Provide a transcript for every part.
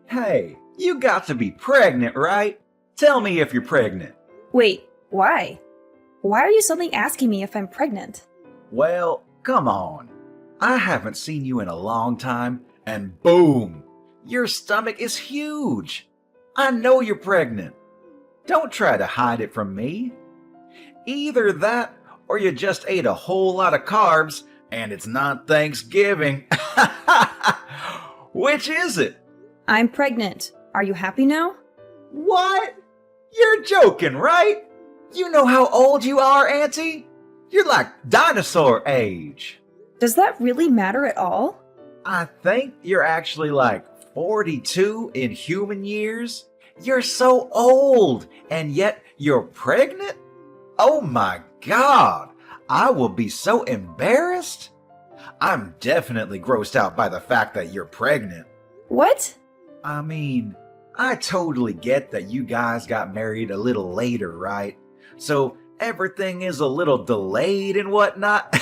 Hey, you got to be pregnant, right? Tell me if you're pregnant. Wait, why? Why are you suddenly asking me if I'm pregnant? Well, come on. I haven't seen you in a long time, and boom! Your stomach is huge. I know you're pregnant. Don't try to hide it from me. Either that, or you just ate a whole lot of carbs, and it's not Thanksgiving. Which is it? I'm pregnant. Are you happy now? What? You're joking, right? You know how old you are, Auntie? You're like dinosaur age. Does that really matter at all? I think you're actually like 42 in human years. You're so old, and yet you're pregnant? Oh my God, I will be so embarrassed. I'm definitely grossed out by the fact that you're pregnant. What? I mean, I totally get that you guys got married a little later, right? So everything is a little delayed and whatnot.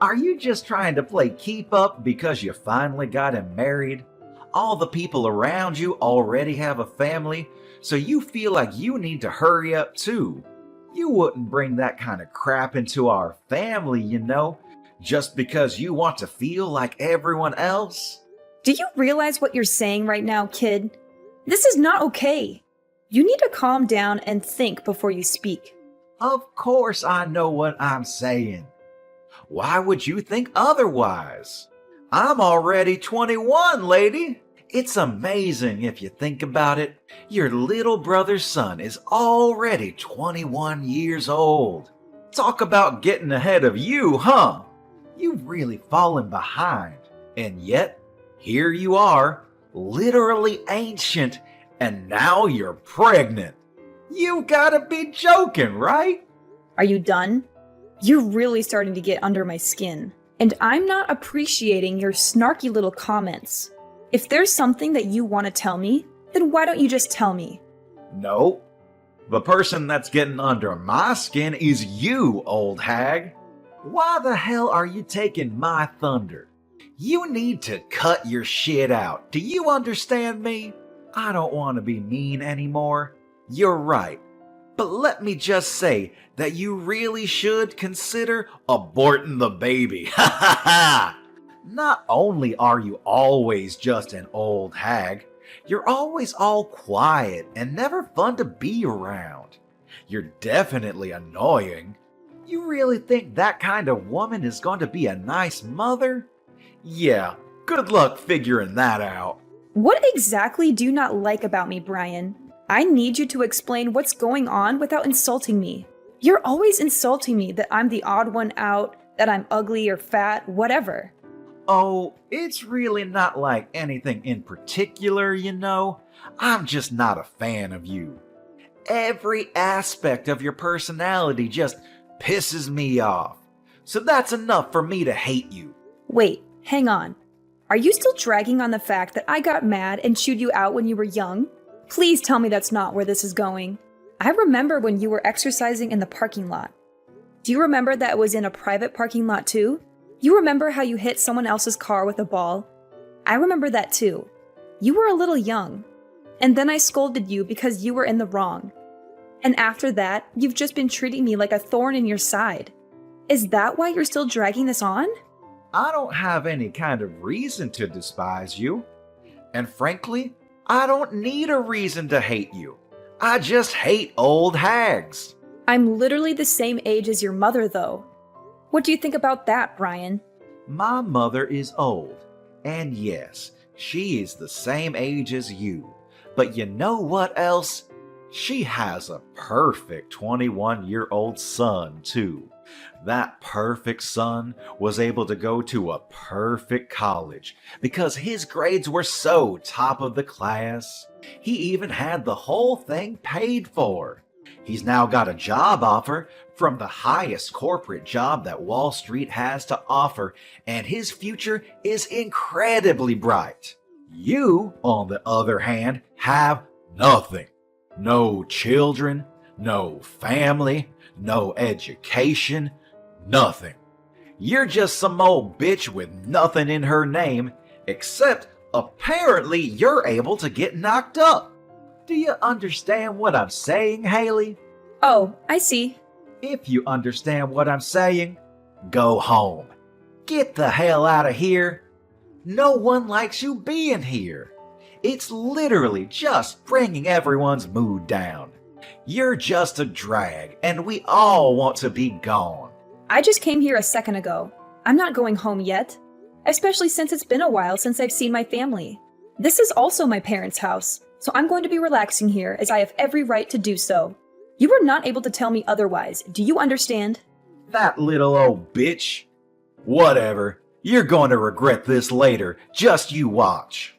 Are you just trying to play keep up because you finally got him married? All the people around you already have a family, so you feel like you need to hurry up too. You wouldn't bring that kind of crap into our family, you know, just because you want to feel like everyone else. Do you realize what you're saying right now, kid? This is not okay. You need to calm down and think before you speak. Of course I know what I'm saying. Why would you think otherwise? I'm already 21, lady. It's amazing if you think about it. Your little brother's son is already 21 years old. Talk about getting ahead of you, huh? You've really fallen behind. And yet, here you are, literally ancient, and now you're pregnant. You gotta be joking, right? Are you done? You're really starting to get under my skin, and I'm not appreciating your snarky little comments. If there's something that you want to tell me, then why don't you just tell me? No. The person that's getting under my skin is you, old hag. Why the hell are you taking my thunder? You need to cut your shit out. Do you understand me? I don't want to be mean anymore. You're right. But let me just say that you really should consider aborting the baby. Ha ha ha! Not only are you always just an old hag, you're always all quiet and never fun to be around. You're definitely annoying. You really think that kind of woman is going to be a nice mother? Yeah, good luck figuring that out. What exactly do you not like about me, Brian? I need you to explain what's going on without insulting me. You're always insulting me that I'm the odd one out, that I'm ugly or fat, whatever. Oh, it's really not like anything in particular, you know. I'm just not a fan of you. Every aspect of your personality just pisses me off. So that's enough for me to hate you. Wait, hang on. Are you still dragging on the fact that I got mad and chewed you out when you were young? Please tell me that's not where this is going. I remember when you were exercising in the parking lot. Do you remember that it was in a private parking lot too? You remember how you hit someone else's car with a ball? I remember that too. You were a little young. And then I scolded you because you were in the wrong. And after that, you've just been treating me like a thorn in your side. Is that why you're still dragging this on? I don't have any kind of reason to despise you. And frankly, I don't need a reason to hate you. I just hate old hags. I'm literally the same age as your mother, though. What do you think about that, Brian? My mother is old, and yes, she is the same age as you. But you know what else? She has a perfect 21-year-old son, too. That perfect son was able to go to a perfect college because his grades were so top of the class. He even had the whole thing paid for. He's now got a job offer from the highest corporate job that Wall Street has to offer, and his future is incredibly bright. You, on the other hand, have nothing. No children, no family, no education, nothing. You're just some old bitch with nothing in her name except Apparently, you're able to get knocked up. Do you understand what I'm saying, Haley? Oh, I see. If you understand what I'm saying, go home. Get the hell out of here. No one likes you being here. It's literally just bringing everyone's mood down. You're just a drag, and we all want to be gone. I just came here a second ago. I'm not going home yet, especially since it's been a while since I've seen my family. This is also my parents' house, so I'm going to be relaxing here as I have every right to do so. You were not able to tell me otherwise. Do you understand? That little old bitch. Whatever. You're going to regret this later. Just you watch.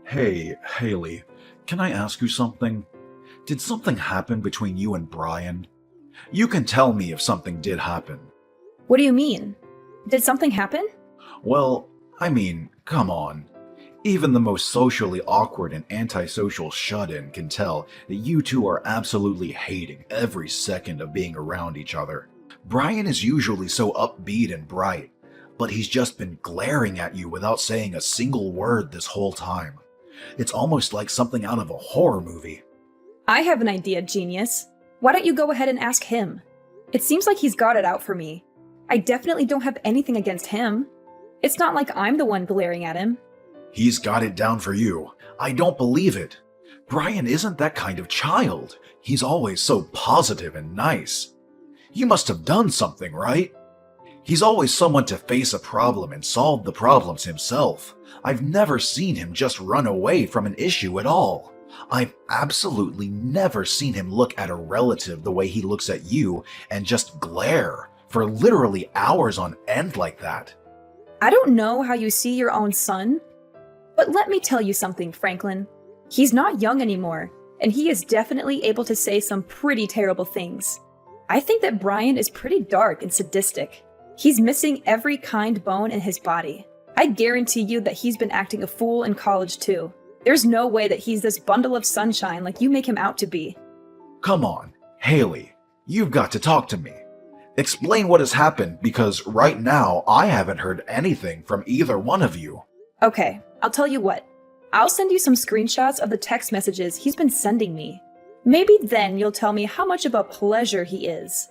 Hey, Haley, can I ask you something? Did something happen between you and Brian? You can tell me if something did happen. What do you mean? Did something happen? Well, I mean, come on. Even the most socially awkward and antisocial shut-in can tell that you two are absolutely hating every second of being around each other. Brian is usually so upbeat and bright, but he's just been glaring at you without saying a single word this whole time. It's almost like something out of a horror movie. I have an idea, genius. Why don't you go ahead and ask him? It seems like he's got it out for me. I definitely don't have anything against him. It's not like I'm the one glaring at him. He's got it down for you. I don't believe it. Brian isn't that kind of child. He's always so positive and nice. You must have done something, right? He's always someone to face a problem and solve the problems himself. I've never seen him just run away from an issue at all. I've absolutely never seen him look at a relative the way he looks at you and just glare for literally hours on end like that. I don't know how you see your own son, but let me tell you something, Franklin. He's not young anymore, and he is definitely able to say some pretty terrible things. I think that Brian is pretty dark and sadistic. He's missing every kind bone in his body. I guarantee you that he's been acting a fool in college too. There's no way that he's this bundle of sunshine like you make him out to be. Come on, Haley, you've got to talk to me. Explain what has happened, because right now I haven't heard anything from either one of you. Okay, I'll tell you what. I'll send you some screenshots of the text messages he's been sending me. Maybe then you'll tell me how much of a pleasure he is.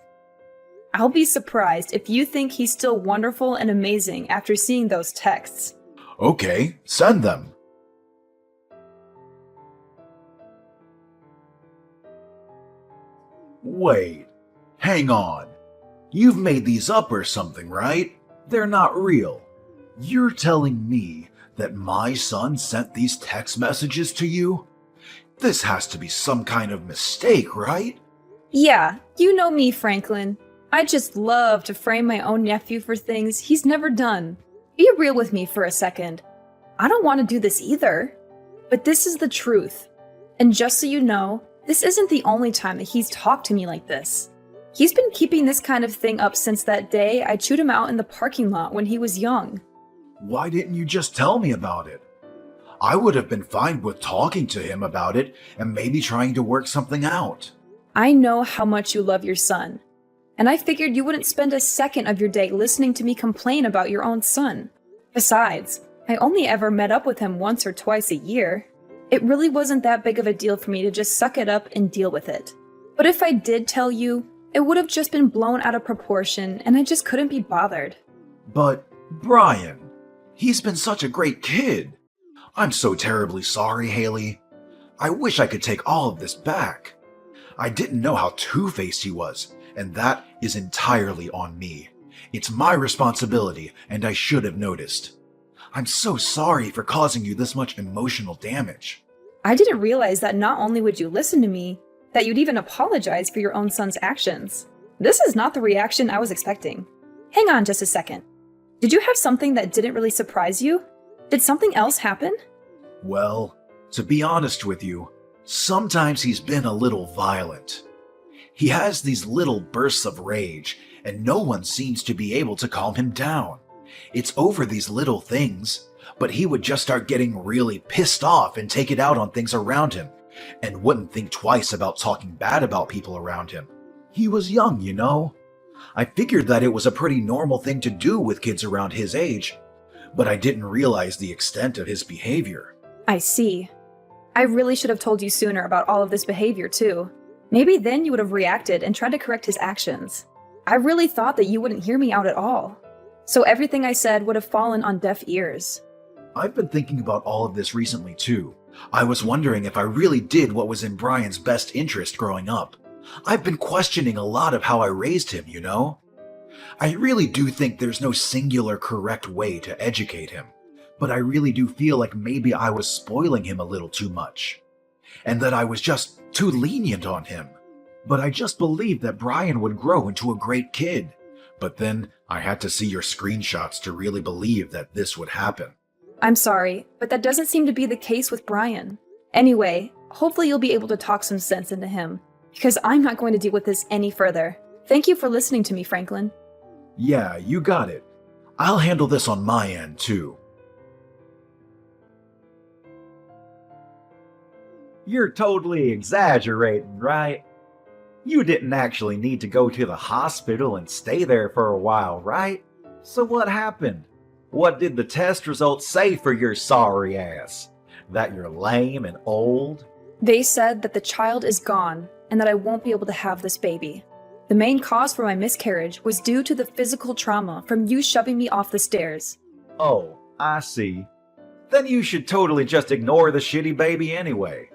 I'll be surprised if you think he's still wonderful and amazing after seeing those texts. Okay, send them. Wait, hang on. You've made these up or something, right? They're not real. You're telling me that my son sent these text messages to you? This has to be some kind of mistake, right? Yeah, you know me, Franklin. I just love to frame my own nephew for things he's never done. Be real with me for a second. I don't want to do this either. But this is the truth. And just so you know, this isn't the only time that he's talked to me like this. He's been keeping this kind of thing up since that day I chewed him out in the parking lot when he was young. Why didn't you just tell me about it? I would have been fine with talking to him about it and maybe trying to work something out. I know how much you love your son, and I figured you wouldn't spend a second of your day listening to me complain about your own son. Besides, I only ever met up with him once or twice a year. It really wasn't that big of a deal for me to just suck it up and deal with it. But if I did tell you, it would have just been blown out of proportion, and I just couldn't be bothered. But, Brian, he's been such a great kid. I'm so terribly sorry, Haley. I wish I could take all of this back. I didn't know how two-faced he was, and that is entirely on me. It's my responsibility, and I should have noticed. I'm so sorry for causing you this much emotional damage. I didn't realize that not only would you listen to me, that you'd even apologize for your own son's actions. This is not the reaction I was expecting. Hang on just a second. Did you have something that didn't really surprise you? Did something else happen? Well, to be honest with you, sometimes he's been a little violent. He has these little bursts of rage, and no one seems to be able to calm him down. It's over these little things, but he would just start getting really pissed off and take it out on things around him, and wouldn't think twice about talking bad about people around him. He was young, you know. I figured that it was a pretty normal thing to do with kids around his age, but I didn't realize the extent of his behavior. I see. I really should have told you sooner about all of this behavior, too. Maybe then you would have reacted and tried to correct his actions. I really thought that you wouldn't hear me out at all. So everything I said would have fallen on deaf ears. I've been thinking about all of this recently too. I was wondering if I really did what was in Brian's best interest growing up. I've been questioning a lot of how I raised him, you know? I really do think there's no singular correct way to educate him, but I really do feel like maybe I was spoiling him a little too much, and that I was just too lenient on him. But I just believed that Brian would grow into a great kid. But then I had to see your screenshots to really believe that this would happen. I'm sorry, but that doesn't seem to be the case with Brian. Anyway, hopefully you'll be able to talk some sense into him, because I'm not going to deal with this any further. Thank you for listening to me, Franklin. Yeah, you got it. I'll handle this on my end too. You're totally exaggerating, right? You didn't actually need to go to the hospital and stay there for a while, right? So what happened? What did the test results say for your sorry ass? That you're lame and old? They said that the child is gone and that I won't be able to have this baby. The main cause for my miscarriage was due to the physical trauma from you shoving me off the stairs. Oh, I see. Then you should totally just ignore the shitty baby anyway.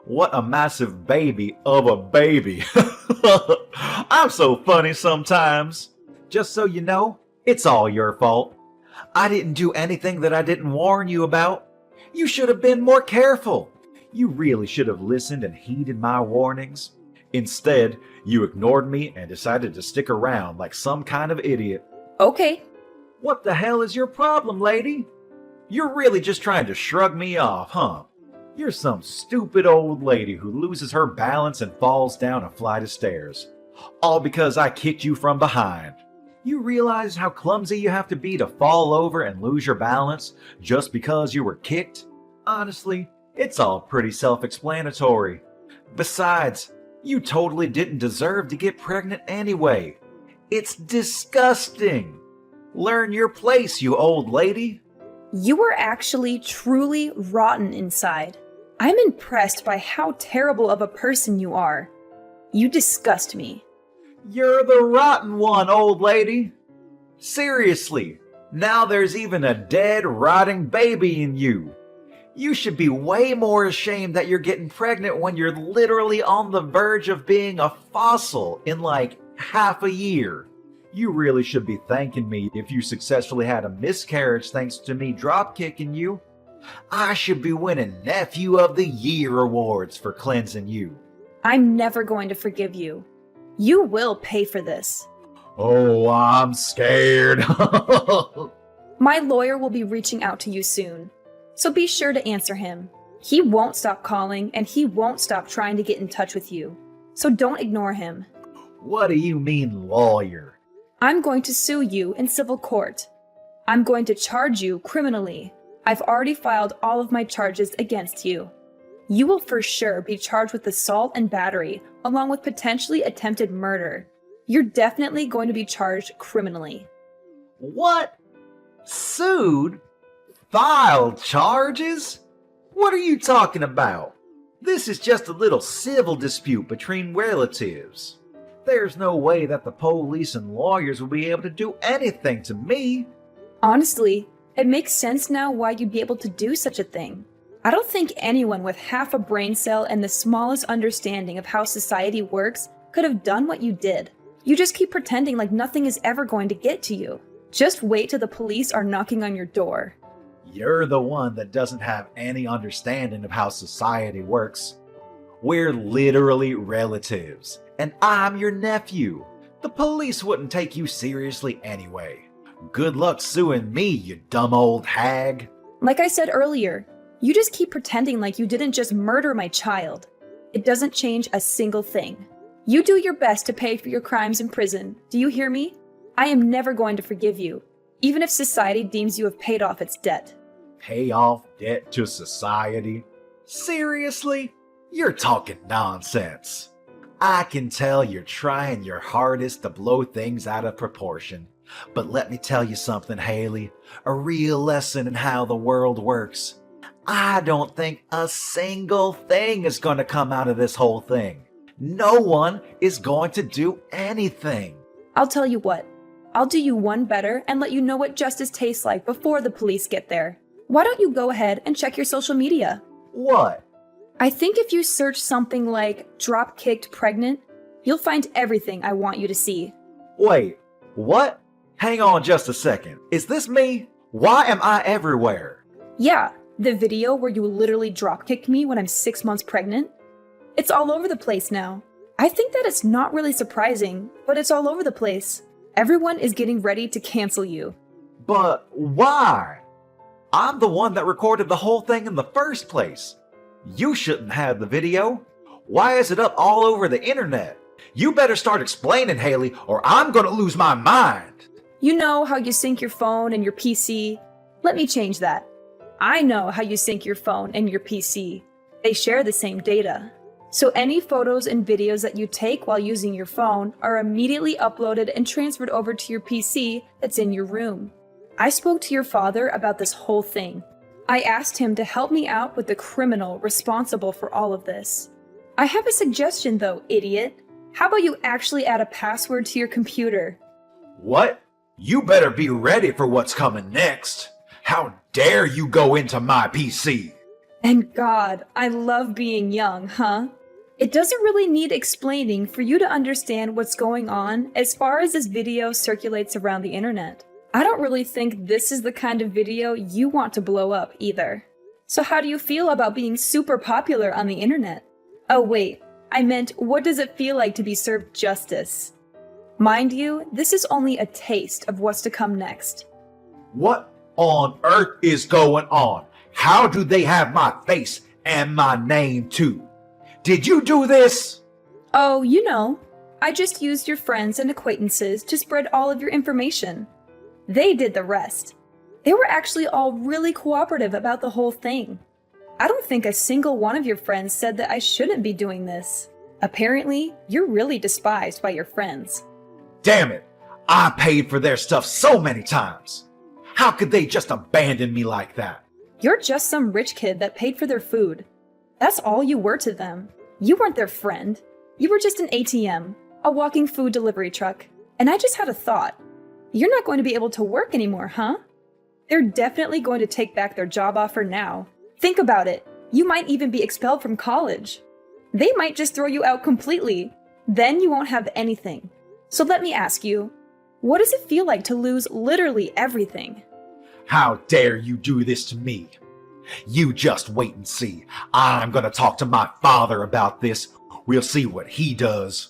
What a massive baby of a baby. I'm so funny sometimes. Just so you know, it's all your fault. I didn't do anything that I didn't warn you about. You should have been more careful. You really should have listened and heeded my warnings. Instead, you ignored me and decided to stick around like some kind of idiot. Okay. What the hell is your problem, lady? You're really just trying to shrug me off, huh? You're some stupid old lady who loses her balance and falls down a flight of stairs. All because I kicked you from behind. You realize how clumsy you have to be to fall over and lose your balance just because you were kicked? Honestly, it's all pretty self-explanatory. Besides, you totally didn't deserve to get pregnant anyway. It's disgusting. Learn your place, you old lady. You are actually truly rotten inside. I'm impressed by how terrible of a person you are. You disgust me. You're the rotten one, old lady. Seriously, now there's even a dead, rotting baby in you. You should be way more ashamed that you're getting pregnant when you're literally on the verge of being a fossil in like half a year. You really should be thanking me if you successfully had a miscarriage thanks to me drop-kicking you. I should be winning Nephew of the Year awards for cleansing you. I'm never going to forgive you. You will pay for this. Oh, I'm scared. My lawyer will be reaching out to you soon, so be sure to answer him. He won't stop calling and he won't stop trying to get in touch with you, so don't ignore him. What do you mean, lawyer? I'm going to sue you in civil court. I'm going to charge you criminally. I've already filed all of my charges against you. You will for sure be charged with assault and battery, along with potentially attempted murder. You're definitely going to be charged criminally. What? Sued? Filed charges? What are you talking about? This is just a little civil dispute between relatives. There's no way that the police and lawyers will be able to do anything to me. Honestly, it makes sense now why you'd be able to do such a thing. I don't think anyone with half a brain cell and the smallest understanding of how society works could have done what you did. You just keep pretending like nothing is ever going to get to you. Just wait till the police are knocking on your door. You're the one that doesn't have any understanding of how society works. We're literally relatives, and I'm your nephew. The police wouldn't take you seriously anyway. Good luck suing me, you dumb old hag. Like I said earlier, you just keep pretending like you didn't just murder my child. It doesn't change a single thing. You do your best to pay for your crimes in prison. Do you hear me? I am never going to forgive you, even if society deems you have paid off its debt. Pay off debt to society? Seriously? You're talking nonsense. I can tell you're trying your hardest to blow things out of proportion. But let me tell you something, Haley, a real lesson in how the world works. I don't think a single thing is going to come out of this whole thing. No one is going to do anything. I'll tell you what. I'll do you one better and let you know what justice tastes like before the police get there. Why don't you go ahead and check your social media? What? I think if you search something like drop-kicked pregnant, you'll find everything I want you to see. Wait, what? Hang on just a second. Is this me? Why am I everywhere? Yeah, the video where you literally drop-kicked me when I'm 6 months pregnant. It's all over the place now. I think that it's not really surprising, but it's all over the place. Everyone is getting ready to cancel you. But why? I'm the one that recorded the whole thing in the first place. You shouldn't have the video. Why is it up all over the internet? You better start explaining, Haley, or I'm gonna lose my mind. You know how you sync your phone and your PC? Let me change that. I know how you sync your phone and your PC. They share the same data. So any photos and videos that you take while using your phone are immediately uploaded and transferred over to your PC that's in your room. I spoke to your father about this whole thing. I asked him to help me out with the criminal responsible for all of this. I have a suggestion though, idiot. How about you actually add a password to your computer? What? You better be ready for what's coming next. How dare you go into my PC? And God, I love being young, huh? It doesn't really need explaining for you to understand what's going on as far as this video circulates around the internet. I don't really think this is the kind of video you want to blow up either. So how do you feel about being super popular on the internet? Oh wait, I meant what does it feel like to be served justice? Mind you, this is only a taste of what's to come next. What on earth is going on? How do they have my face and my name too? Did you do this? Oh, you know, I just used your friends and acquaintances to spread all of your information. They did the rest. They were actually all really cooperative about the whole thing. I don't think a single one of your friends said that I shouldn't be doing this. Apparently, you're really despised by your friends. Damn it! I paid for their stuff so many times. How could they just abandon me like that? You're just some rich kid that paid for their food. That's all you were to them. You weren't their friend. You were just an ATM, a walking food delivery truck. And I just had a thought. You're not going to be able to work anymore, huh? They're definitely going to take back their job offer now. Think about it. You might even be expelled from college. They might just throw you out completely. Then you won't have anything. So let me ask you, what does it feel like to lose literally everything? How dare you do this to me? You just wait and see. I'm gonna talk to my father about this. We'll see what he does.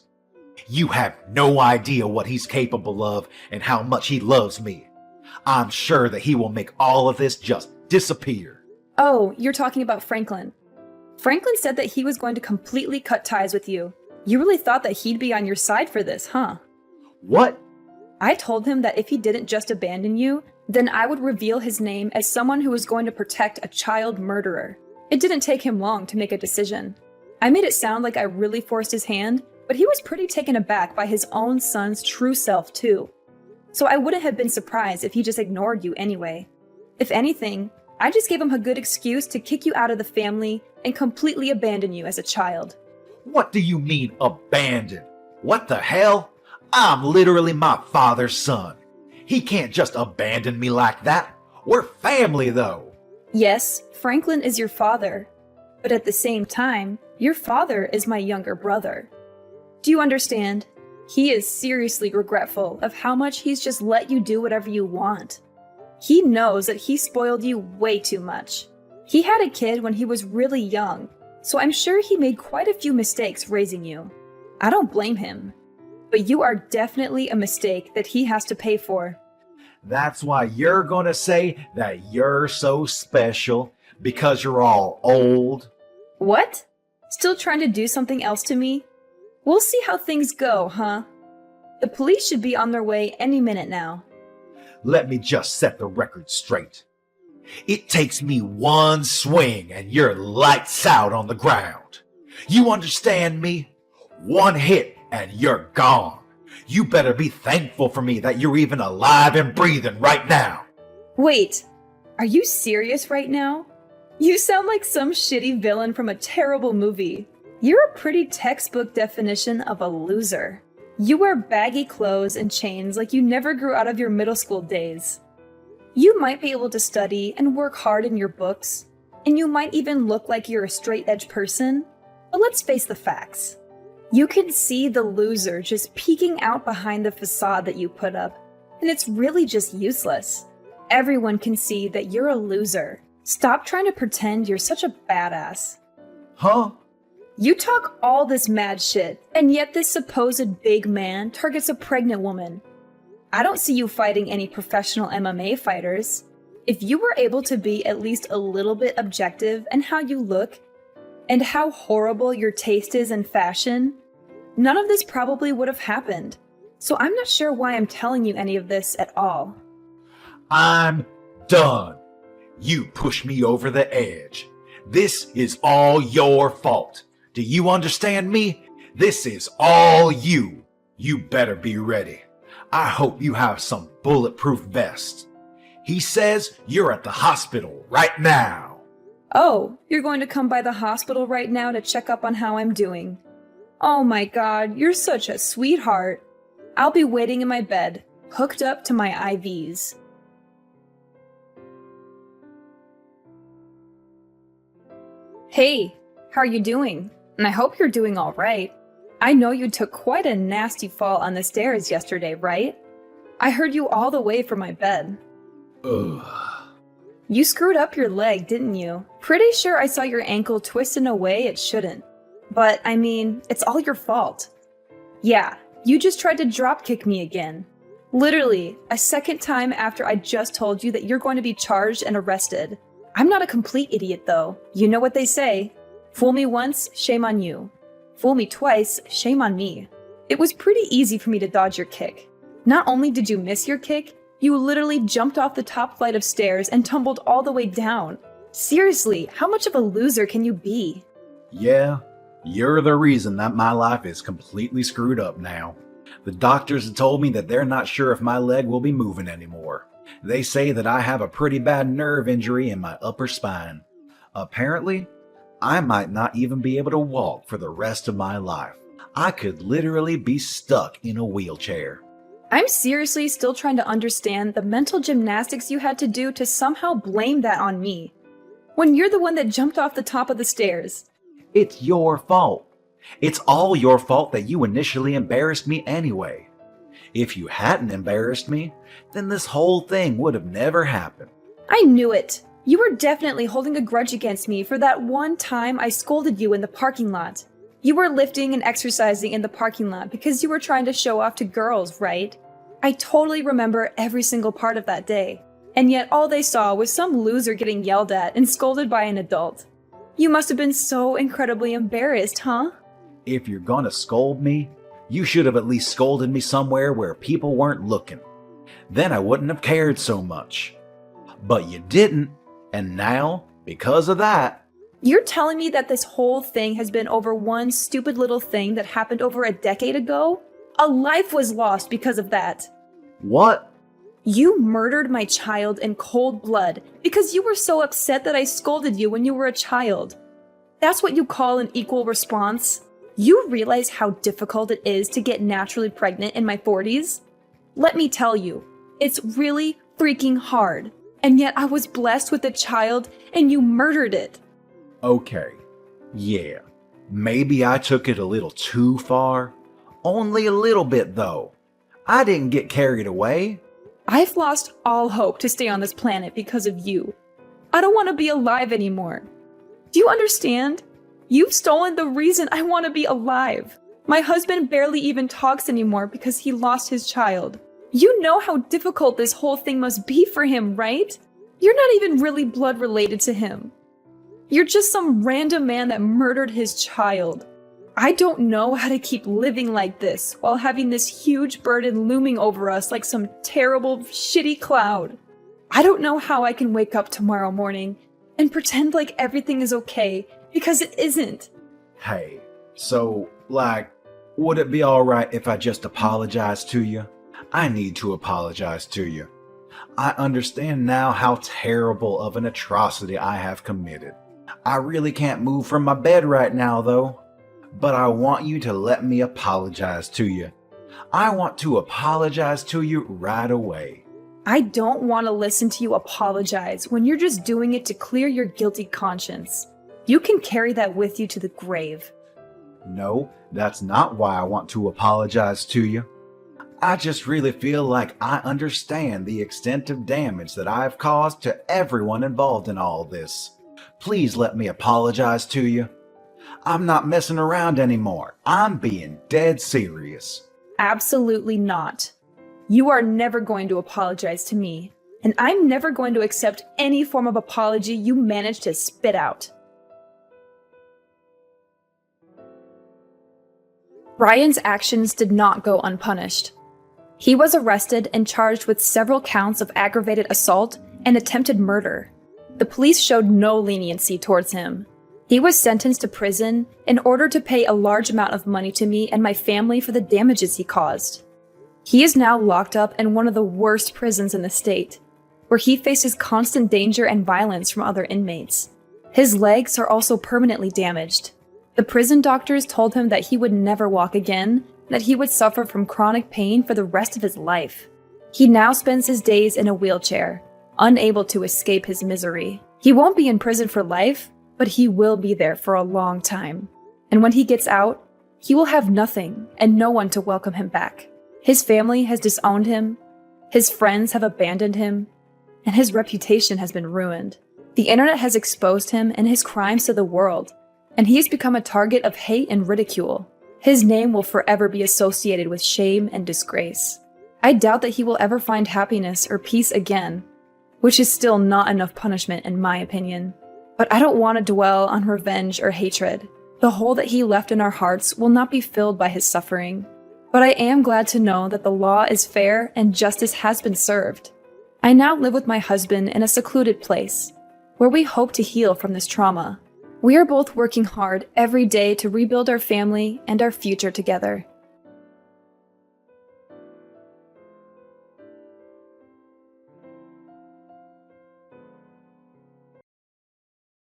You have no idea what he's capable of and how much he loves me. I'm sure that he will make all of this just disappear. Oh, you're talking about Franklin. Franklin said that he was going to completely cut ties with you. You really thought that he'd be on your side for this, huh? What? I told him that if he didn't just abandon you, then I would reveal his name as someone who was going to protect a child murderer. It didn't take him long to make a decision. I made it sound like I really forced his hand, but he was pretty taken aback by his own son's true self too. So I wouldn't have been surprised if he just ignored you anyway. If anything, I just gave him a good excuse to kick you out of the family and completely abandon you as a child. What do you mean abandon? What the hell? I'm literally my father's son. He can't just abandon me like that. We're family though. Yes, Franklin is your father. But at the same time, your father is my younger brother. Do you understand? He is seriously regretful of how much he's just let you do whatever you want. He knows that he spoiled you way too much. He had a kid when he was really young, so I'm sure he made quite a few mistakes raising you. I don't blame him. But you are definitely a mistake that he has to pay for. That's why you're gonna say that you're so special because you're all old. What? Still trying to do something else to me? We'll see how things go, huh? The police should be on their way any minute now. Let me just set the record straight. It takes me one swing and you're lights out on the ground. You understand me? One hit and you're gone. You better be thankful for me that you're even alive and breathing right now. Wait, are you serious right now? You sound like some shitty villain from a terrible movie. You're a pretty textbook definition of a loser. You wear baggy clothes and chains like you never grew out of your middle school days. You might be able to study and work hard in your books, and you might even look like you're a straight-edge person, but let's face the facts. You can see the loser just peeking out behind the facade that you put up, and it's really just useless. Everyone can see that you're a loser. Stop trying to pretend you're such a badass. Huh? You talk all this mad shit, and yet this supposed big man targets a pregnant woman. I don't see you fighting any professional MMA fighters. If you were able to be at least a little bit objective in how you look, and how horrible your taste is in fashion, none of this probably would have happened. So I'm not sure why I'm telling you any of this at all. I'm done. You pushed me over the edge. This is all your fault. Do you understand me? This is all you. You better be ready. I hope you have some bulletproof vests. He says you're at the hospital right now. Oh, you're going to come by the hospital right now to check up on how I'm doing. Oh my god, you're such a sweetheart. I'll be waiting in my bed, hooked up to my IVs. Hey, how are you doing? And I hope you're doing all right. I know you took quite a nasty fall on the stairs yesterday, right? I heard you all the way from my bed. Ugh. You screwed up your leg, didn't you? Pretty sure I saw your ankle twist in a way it shouldn't. But, I mean, it's all your fault. Yeah, you just tried to dropkick me again. Literally, a second time after I just told you that you're going to be charged and arrested. I'm not a complete idiot, though. You know what they say. Fool me once, shame on you. Fool me twice, shame on me. It was pretty easy for me to dodge your kick. Not only did you miss your kick, you literally jumped off the top flight of stairs and tumbled all the way down. Seriously, how much of a loser can you be? Yeah, you're the reason that my life is completely screwed up now. The doctors have told me that they're not sure if my leg will be moving anymore. They say that I have a pretty bad nerve injury in my upper spine. Apparently, I might not even be able to walk for the rest of my life. I could literally be stuck in a wheelchair. I'm seriously still trying to understand the mental gymnastics you had to do to somehow blame that on me, when you're the one that jumped off the top of the stairs. It's your fault. It's all your fault that you initially embarrassed me anyway. If you hadn't embarrassed me, then this whole thing would have never happened. I knew it. You were definitely holding a grudge against me for that one time I scolded you in the parking lot. You were lifting and exercising in the parking lot because you were trying to show off to girls, right? I totally remember every single part of that day. And yet all they saw was some loser getting yelled at and scolded by an adult. You must have been so incredibly embarrassed, huh? If you're gonna scold me, you should have at least scolded me somewhere where people weren't looking. Then I wouldn't have cared so much. But you didn't, and now, because of that... You're telling me that this whole thing has been over one stupid little thing that happened over a decade ago? A life was lost because of that. What? You murdered my child in cold blood because you were so upset that I scolded you when you were a child. That's what you call an equal response? You realize how difficult it is to get naturally pregnant in my 40s? Let me tell you, it's really freaking hard. And yet I was blessed with a child and you murdered it. Okay, yeah, maybe I took it a little too far. Only a little bit though. I didn't get carried away. I've lost all hope to stay on this planet because of you. I don't want to be alive anymore. Do you understand? You've stolen the reason I want to be alive. My husband barely even talks anymore because he lost his child. You know how difficult this whole thing must be for him, right? You're not even really blood related to him. You're just some random man that murdered his child. I don't know how to keep living like this while having this huge burden looming over us like some terrible, shitty cloud. I don't know how I can wake up tomorrow morning and pretend like everything is okay, because it isn't. Hey, so, Would it be alright if I just apologize to you? I need to apologize to you. I understand now how terrible of an atrocity I have committed. I really can't move from my bed right now, though. But I want you to let me apologize to you. I want to apologize to you right away. I don't want to listen to you apologize when you're just doing it to clear your guilty conscience. You can carry that with you to the grave. No, that's not why I want to apologize to you. I just really feel like I understand the extent of damage that I've caused to everyone involved in all this. Please let me apologize to you. I'm not messing around anymore. I'm being dead serious. Absolutely not. You are never going to apologize to me, and I'm never going to accept any form of apology you manage to spit out. Ryan's actions did not go unpunished. He was arrested and charged with several counts of aggravated assault and attempted murder. The police showed no leniency towards him. He was sentenced to prison in order to pay a large amount of money to me and my family for the damages he caused. He is now locked up in one of the worst prisons in the state, where he faces constant danger and violence from other inmates. His legs are also permanently damaged. The prison doctors told him that he would never walk again, and that he would suffer from chronic pain for the rest of his life. He now spends his days in a wheelchair, unable to escape his misery. He won't be in prison for life, but he will be there for a long time. And when he gets out, he will have nothing and no one to welcome him back. His family has disowned him, his friends have abandoned him, and his reputation has been ruined. The internet has exposed him and his crimes to the world, and he has become a target of hate and ridicule. His name will forever be associated with shame and disgrace. I doubt that he will ever find happiness or peace again, which is still not enough punishment in my opinion. But I don't want to dwell on revenge or hatred. The hole that he left in our hearts will not be filled by his suffering. But I am glad to know that the law is fair and justice has been served. I now live with my husband in a secluded place, where we hope to heal from this trauma. We are both working hard every day to rebuild our family and our future together.